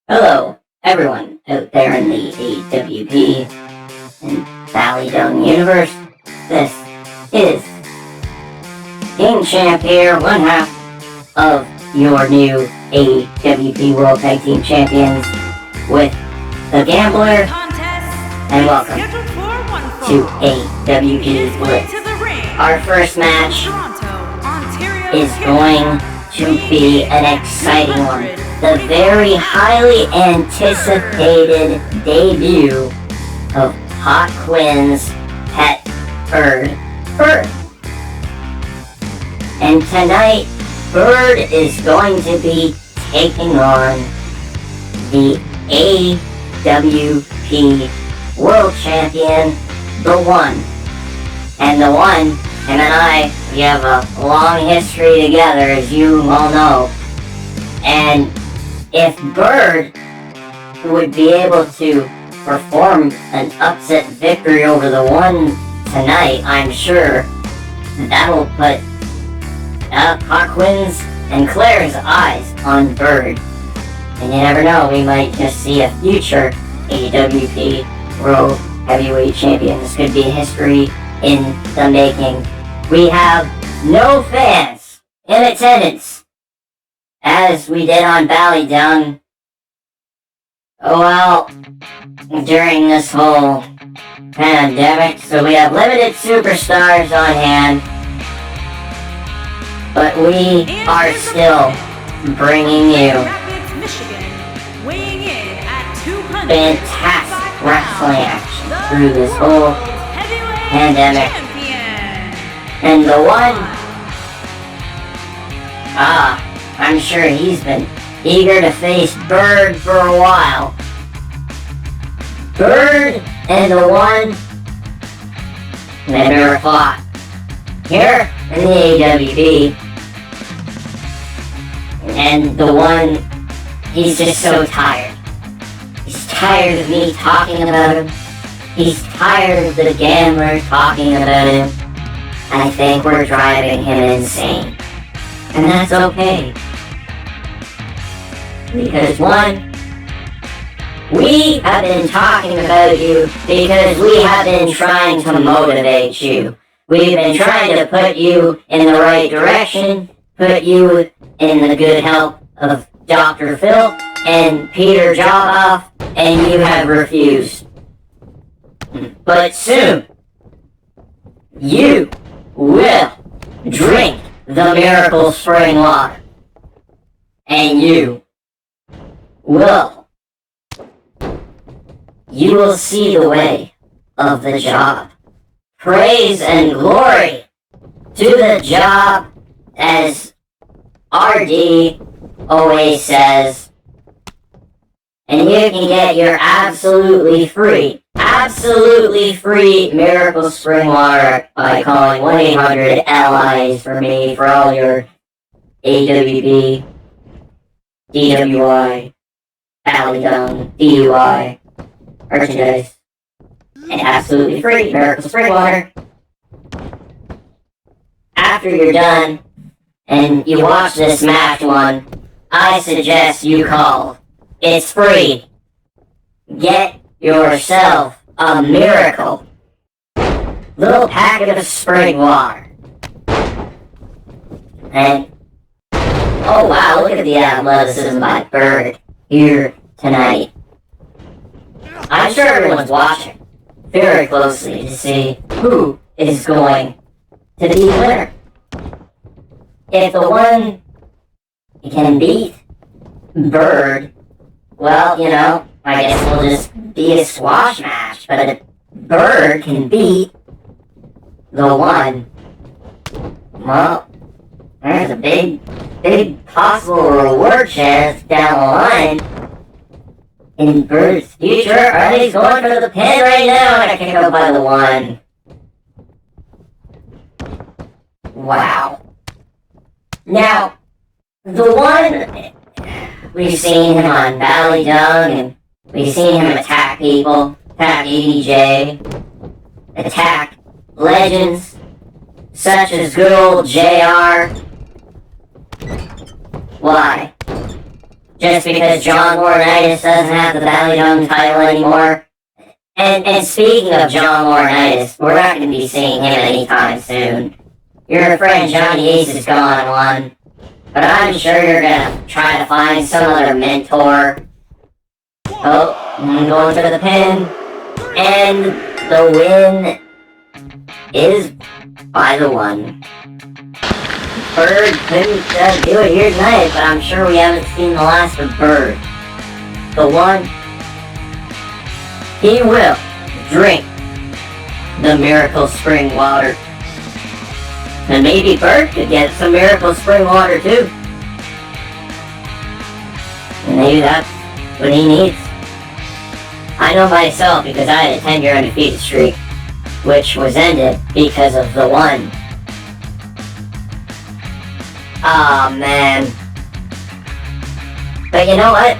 Hello, everyone out there in the AWP and Valley Dung universe. This is King Champ here, one half of your new AWP World Tag Team Champions with the Gambler, and welcome to AWP Blitz. Our first match is going to be an exciting one. The very highly anticipated debut of Hot Quinn's pet bird, Bird. And tonight, Bird is going to be taking on the AWP World Champion, The One. And The One, him and I, we have a long history together, as you all know. And if Bird would be able to perform an upset victory over The One tonight, I'm sure that'll put Hot Quinn's and Claire's eyes on Bird. And you never know, we might just see a future AWP World Heavyweight Champion. This could be history in the making. We have no fans in attendance, as we did on Valley Dung. Well, during this whole pandemic, so we have limited superstars on hand, but we are still bringing you fantastic wrestling action through this whole pandemic. And The One, I'm sure he's been eager to face Bird for a while. Bird and The One, they've never fought here in the AWP. And The One, he's just so tired. He's tired of me talking about him. He's tired of the Gambler talking about him. I think we're driving him insane. And that's okay. Because one, we have been talking about you because we have been trying to motivate you. We've been trying to put you in the right direction, put you in the good help of Dr. Phil and Peter Joboff, and you have refused. But soon, you will drink the miracle spring water. And you will see the way of the job. Praise and glory to the job, as RD always says. And you can get your absolutely free miracle spring water by calling 1-800-ALLIES for me for all your AWP, DWI, Valley Dung, DUI, merchandise, and absolutely free miracle spring water. After you're done and you watch this match one, I suggest you call. It's free. Get yourself a miracle little packet of spring water. And oh wow, look at the athleticism by Bird here tonight. I'm sure everyone's watching very closely to see who is going to be the winner. If The One can beat Bird, well, you know, I guess it'll just be a squash match. But if Bird can beat The One, well, there's a big possible reward chance down the line in Bird's future. Or he's going for the pin right now, and I kick out by The One. Wow. Now, The One, we've seen him on Valley Dung, and we've seen him attack people, attack EDJ, attack legends such as good old JR. Why? just because John Laurinaitis doesn't have the Valley Dome title anymore. And speaking of John Laurinaitis, we're not going to be seeing him anytime soon. Your friend Johnny Ace is gone one, but I'm sure you're going to try to find some other mentor. Oh, going for the pin, and the win is by the one. Bird couldn't do it here tonight, but I'm sure we haven't seen the last of Bird. The one, he will drink the Miracle Spring water. And maybe Bird could get some Miracle Spring water too. And maybe that's what he needs. I know myself because I had a 10-year undefeated streak, which was ended because of the one. Aw, man. But you know what?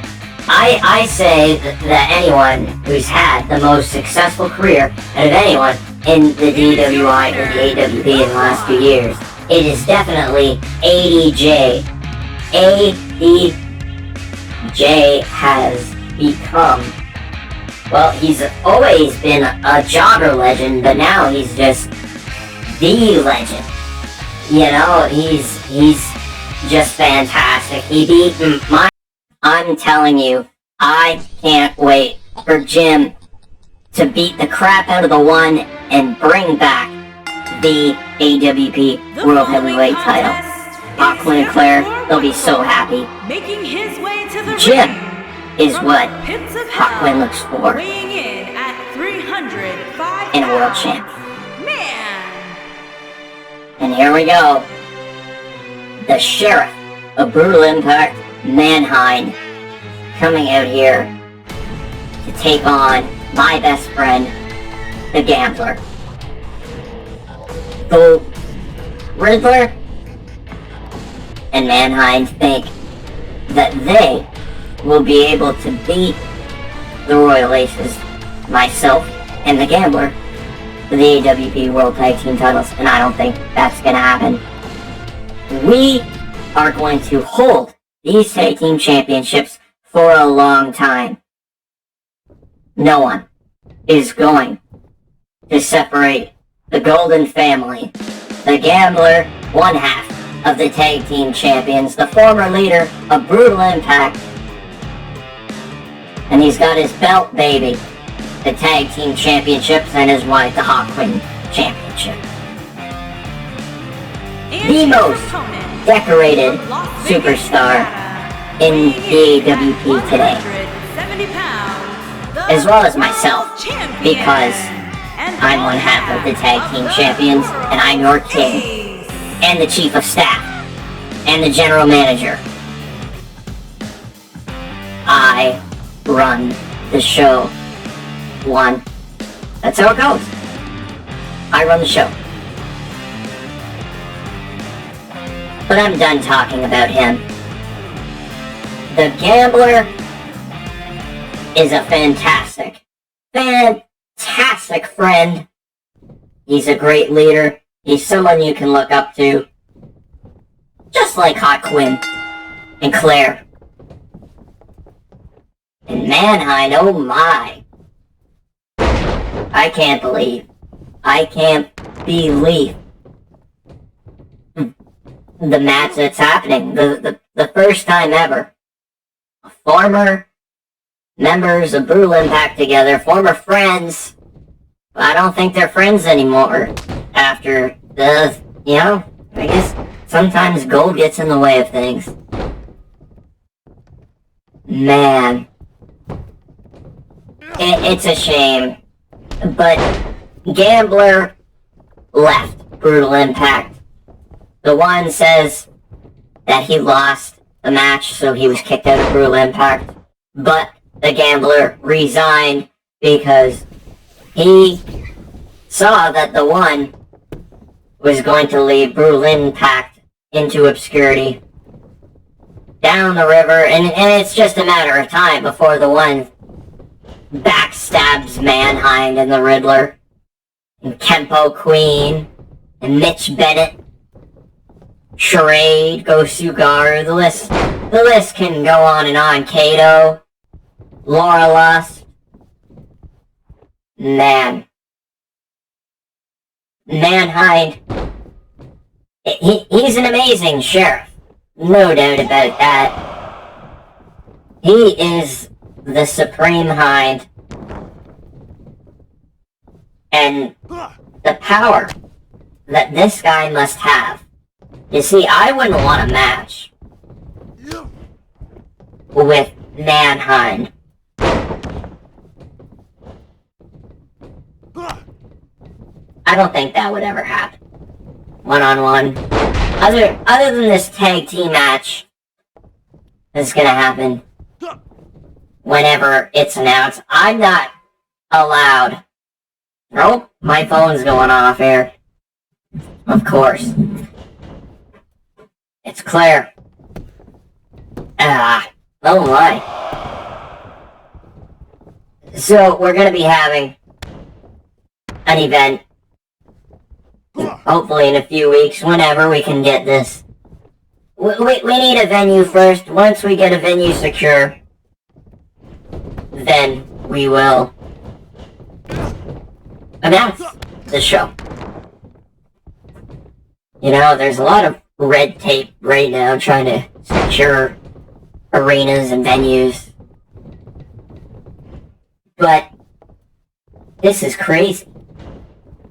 I say that anyone who's had the most successful career out of anyone in the DWI or the AWP in the last few years, it is definitely ADJ. ADJ has become, well, he's always been a jobber legend, but now he's just the legend. You know, he's just fantastic. He beat my... I'm telling you, I can't wait for Jim to beat the crap out of the one and bring back the AWP World Heavyweight title. Aquin and Claire, they'll be so happy. Making his way to the Jim is what Aquin looks for in a world champ. And here we go. The Sheriff of Brutal Impact, Mankind, coming out here to take on my best friend, the Gambler. The Riddler and Mankind think that they will be able to beat the Royal Aces, myself, and the Gambler for the AWP World Tag Team titles, and I don't think that's gonna happen. We are going to hold these tag team championships for a long time. No one is going to separate the Golden Family. The Gambler, one half of the tag team champions, the former leader of Brutal Impact, and he's got his belt, baby, the tag team championships, and his wife, the Hawkwind championship. The most decorated superstar in the AWP today, as well as myself, because I'm one half of the tag team champions, and I'm your king, and the chief of staff, and the general manager. I run the show. One. That's how it goes. I run the show. But I'm done talking about him. The Gambler is a fantastic friend. He's a great leader. He's someone you can look up to. Just like Hot Quinn and Claire. And Mankind, oh my. I can't believe the match that's happening. The first time ever. Former members of Brutal Impact together, former friends. But I don't think they're friends anymore. After the, you know, I guess sometimes gold gets in the way of things. Man. It's a shame. But Gambler left Brutal Impact. The one says that he lost the match, so he was kicked out of Brutal Impact. But the Gambler resigned because he saw that the one was going to lead Brutal Impact into obscurity down the river, and it's just a matter of time before the one backstabs Mankind and the Riddler, and Kempo Queen, and Mitch Bennett, Charade, Go Sugar, the list The list can go on and on. Kato, Laura Lust. Man. Manhind. He's an amazing sheriff. No doubt about that. He is the supreme hind. And the power that this guy must have. You see, I wouldn't want a match with Manhind. I don't think that would ever happen. One-on-one. Other than this tag team match that's gonna happen whenever it's announced, I'm not allowed. Nope, my phone's going off here. Of course. It's Claire. Oh my. So, we're gonna be having an event, hopefully in a few weeks, whenever we can get this. We need a venue first. Once we get a venue secure, then we will announce the show. You know, there's a lot of red tape right now trying to secure arenas and venues. But this is crazy.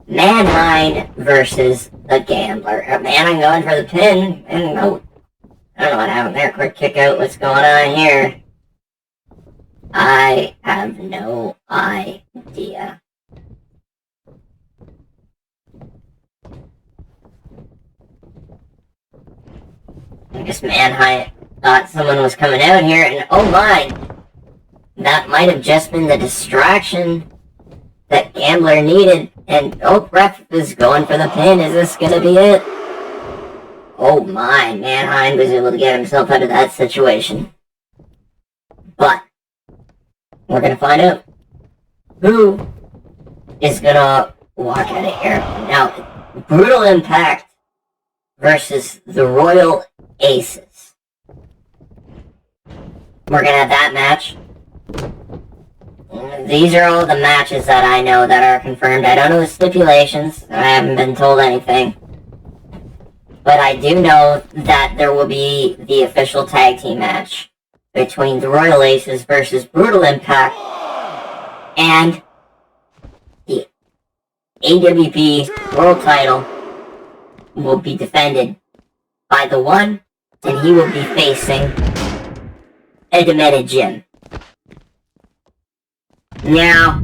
Manhind versus the Gambler. Manhind going for the pin. And oh, I don't know what happened there. Quick kick out. What's going on here? I have no idea. I guess Manhind thought someone was coming out here, and oh my! That might have just been the distraction that Gambler needed. And oh, Ref is going for the pin. Is this gonna be it? Oh my, Manhind was able to get himself out of that situation. But we're gonna find out who is gonna walk out of here. Now, Brutal Impact versus the Royal Aces. We're gonna have that match. These are all the matches that I know that are confirmed. I don't know the stipulations. I haven't been told anything. But I do know that there will be the official tag team match between the Royal Aces versus Brutal Impact and the AWP World Title will be defended by the one, and he will be facing Edametta Jim. Now,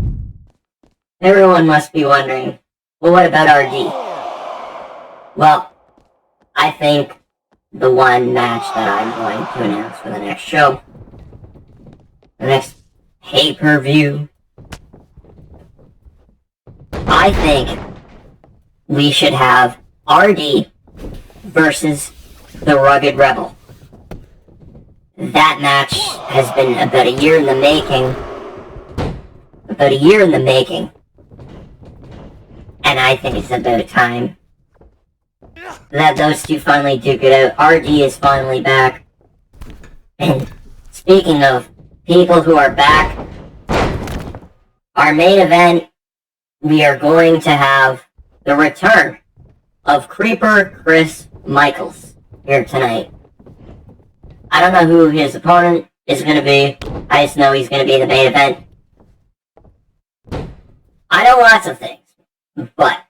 everyone must be wondering, well, what about RD? Well, I think the one match that I'm going to announce for the next show, the next pay-per-view, I think we should have RD versus the Rugged Rebel. That match has been about a year in the making. And I think it's about time that those two finally duke it out. RD is finally back. And speaking of people who are back, our main event, we are going to have the return of Creeper Chris Michaels here tonight. I don't know who his opponent is going to be. I just know he's going to be the main event. I know lots of things, but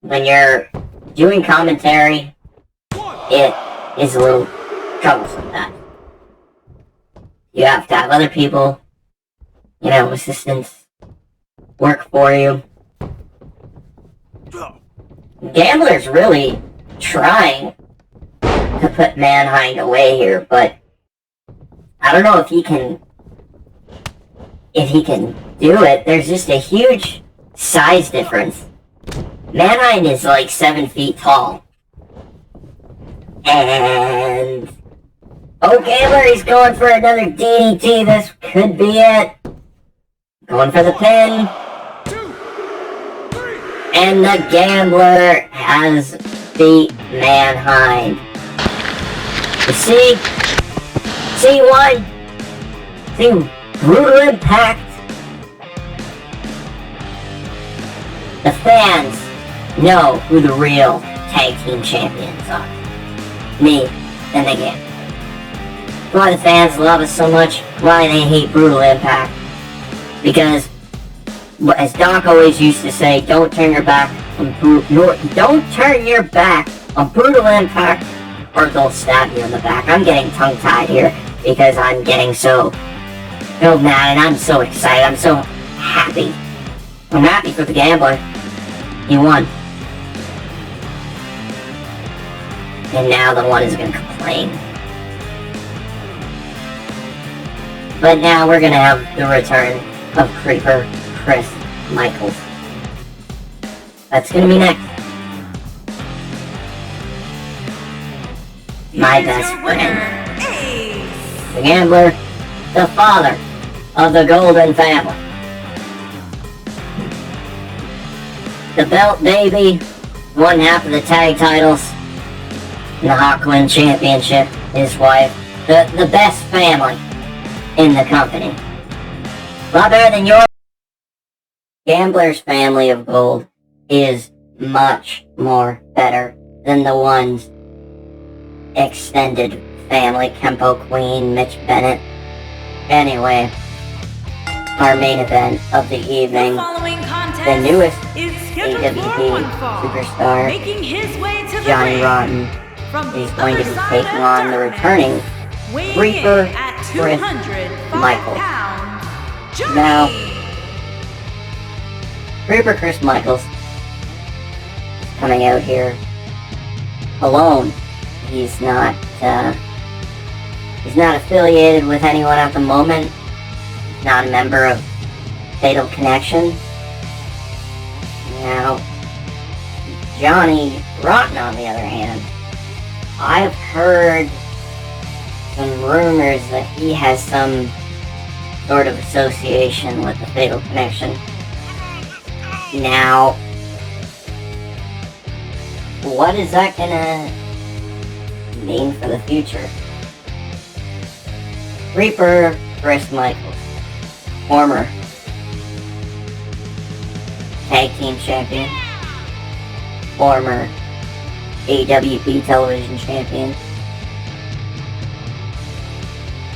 when you're doing commentary, it is a little troublesome that you have to have other people, you know, assistants, work for you. Gambler's really trying to put Manhind away here, but I don't know if he can do it. There's just a huge size difference. Manhind is like 7 feet tall. And oh, Gambler, he's going for another DDT. This could be it. Going for the pin. And the Gambler has beat Manhind. You see, C1, see Brutal Impact. The fans know who the real tag team champions are. Me and the game. Why the fans love us so much, why they hate Brutal Impact. Because, as Doc always used to say, don't turn your back on Brutal Impact, or they'll stab you in the back. I'm getting tongue-tied here because I'm getting so mad and I'm so excited. I'm so happy. I'm happy for the gambler. He won. And now the one is going to complain. But now we're going to have the return of Creeper Chris Michaels. That's going to be next. My best friend. The gambler. The father of the Golden family. The belt baby. One half of the tag titles. And the Hot Quinn Championship. His wife. The best family in the company. A lot better than your Gambler's family of gold is much more better than the one's extended family, Kempo Queen, Mitch Bennett. Anyway, our main event of the evening, the newest AWP superstar, Johnny Rotten, is going to be taking on the returning Reaper Chris Michaels. Now, Reaper Chris Michaels coming out here alone. He's not affiliated with anyone at the moment. He's not a member of Fatal Connection. Now, Johnny Rotten, on the other hand, I've heard some rumors that he has some sort of association with the Fatal Connection. Now, what is that gonna mean for the future? Reaper Chris Michaels, former tag team champion, former AWP television champion,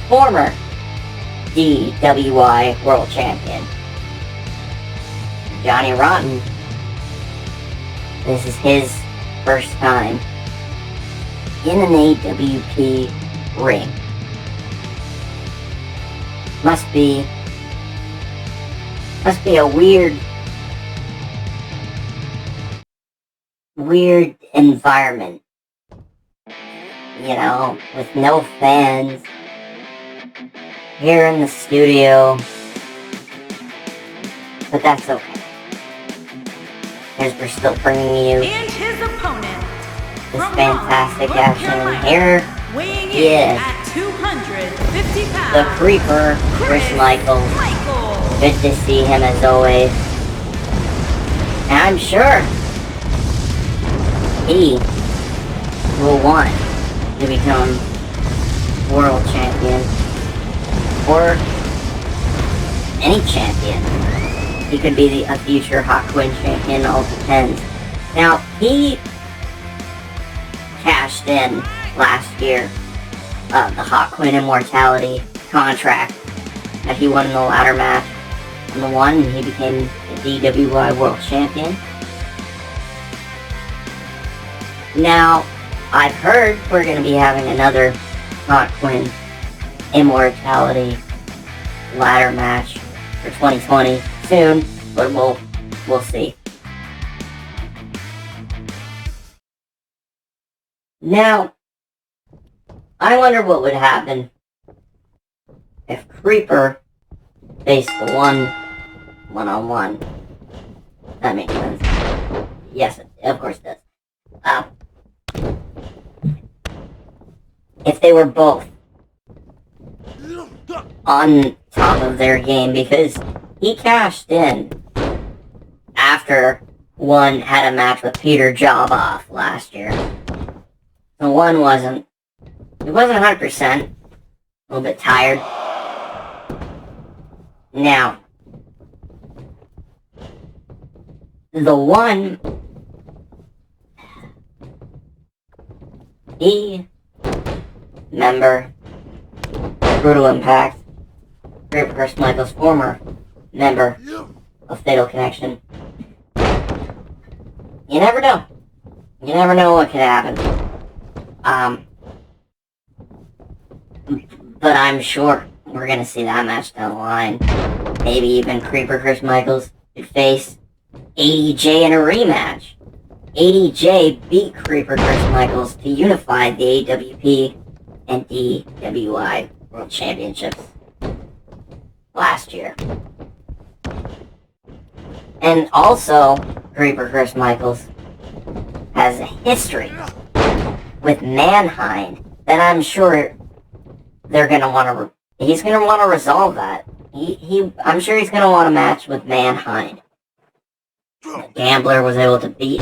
former DWI world champion. Johnny Rotten, this is his first time in an AWP ring. Must be a weird environment, you know, with no fans, here in the studio, but that's okay. We're still bringing you And his opponent, this fantastic action, and here he is, at 250 pounds, the Creeper, Chris Michaels. Good to see him as always. And I'm sure he will want to become world champion, or any champion. He could be a future Hot Quinn champion, all depends. Now, he cashed in last year the Hot Quinn Immortality contract that he won in the ladder match. And the one, he became the DWI World Champion. Now, I've heard we're going to be having another Hot Quinn Immortality ladder match for 2020 soon, but we'll see. Now, I wonder what would happen if Creeper faced the one-on-one. That makes sense. Yes, of course it does. If they were both on top of their game, because he cashed in after one had a match with Peter Joboff last year. The one wasn't 100%. little bit tired. Now, the one, member, Brutal Impact, Creeper Chris Michaels, former member of Fatal Connection. You never know. You never know what could happen. But I'm sure we're gonna see that match down the line. Maybe even Creeper Chris Michaels could face ADJ in a rematch. ADJ beat Creeper Chris Michaels to unify the AWP and DWI World Championships last year. And also, Creeper Chris Michaels has a history with Mankind that I'm sure they're gonna want to. He's gonna want to resolve that. I'm sure he's gonna want a match with Mankind. The Gambler was able to beat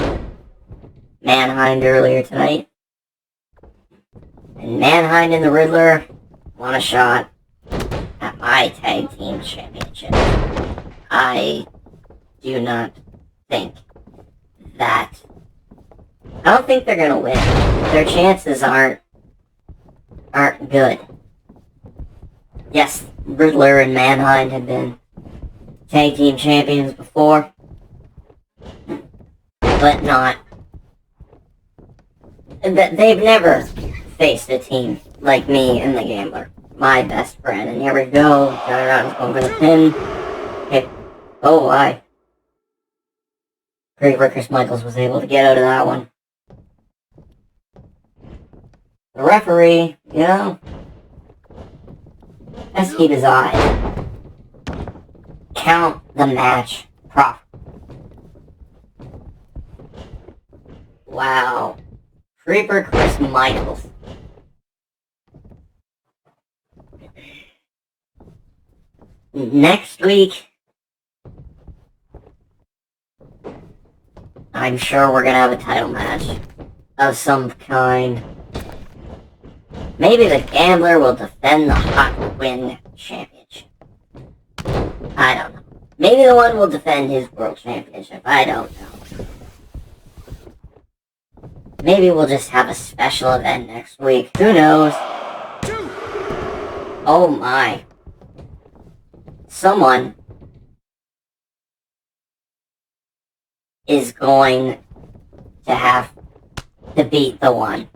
Mankind earlier tonight, and Mankind and the Riddler want a shot at my tag team championship. I do not think that. I don't think they're gonna win. Their chances aren't good. Yes, Riddler and Mankind have been tag team champions before, but not. They've never faced a team like me and the Gambler, my best friend. And here we go. Johnny Rott's going for the pin. Okay. Oh, why? Creeper Chris Michaels was able to get out of that one. The referee, you know, has to keep his eye. Count the match proper. Wow. Creeper Chris Michaels. Next week, I'm sure we're gonna have a title match of some kind. Maybe the Gambler will defend the Hot Wing Championship. I don't know. Maybe the one will defend his World Championship. I don't know. Maybe we'll just have a special event next week. Who knows? Oh my. Someone is going to have to beat the one.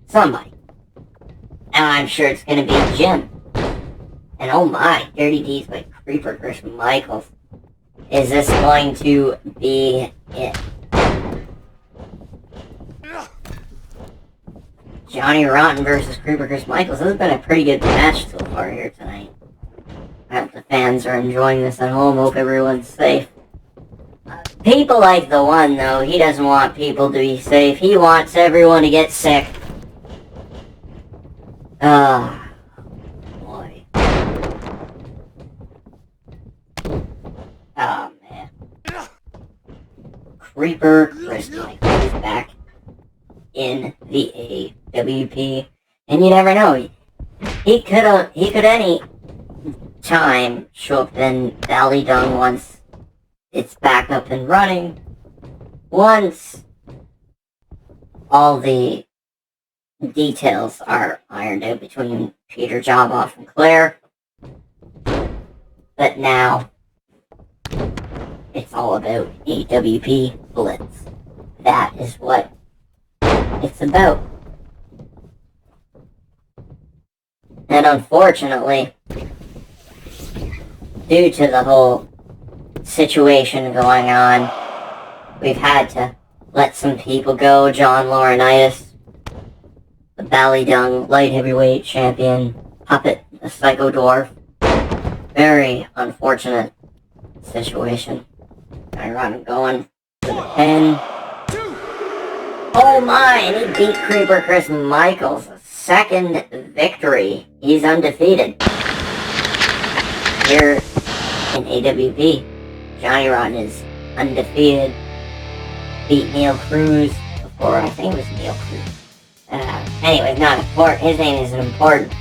Somebody. And I'm sure it's going to be Jim. And oh my, Dirty Deeds by Creeper Chris Michaels. Is this going to be it? Johnny Rotten versus Creeper Chris Michaels. This has been a pretty good match so far here tonight. I hope the fans are enjoying this at home. Hope everyone's safe. People like the one, though. He doesn't want people to be safe. He wants everyone to get sick. Boy. Oh, man. Creeper Chris Michaels is back in the AWP. And you never know. He could any time show up in Ballydown once it's back up and running. Once all the details are ironed out between Peter Joboff and Claire. But now it's all about AWP Blitz. That is what it's about. And unfortunately, due to the whole situation going on, we've had to let some people go. John Laurinaitis, the Ballydung light heavyweight champion, Puppet, the Psycho Dwarf. Very unfortunate situation. I run him going to the pin. Oh my, and he beat Creeper Chris Michaels. Second victory. He's undefeated here in AWP. Johnny Rotten is undefeated. Beat Neil Cruz before. I think it was Neil Cruz. Anyways, not important. His name isn't important.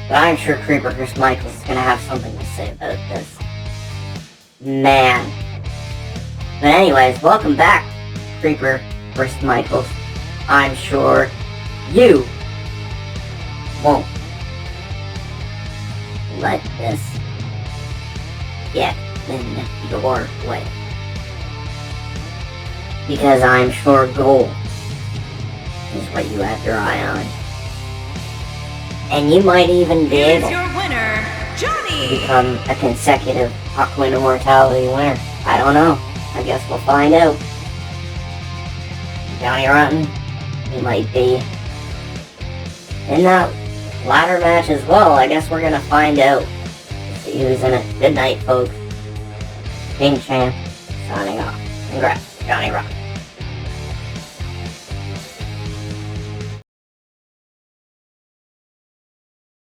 But I'm sure Creeper Chris Michaels is gonna have something to say about this. Man. But anyways, welcome back, Creeper Chris Michaels. I'm sure you won't let this get in your way. Because I'm sure gold is what you have your eye on. And you might even be Here's able your winner, to Johnny. become a consecutive Aquin Immortality winner. I don't know. I guess we'll find out. Johnny Rotten, he might be in that ladder match as well. I guess we're gonna find out. See who's in it. Good night, folks. King Champ, signing off. Congrats, Johnny Rotten.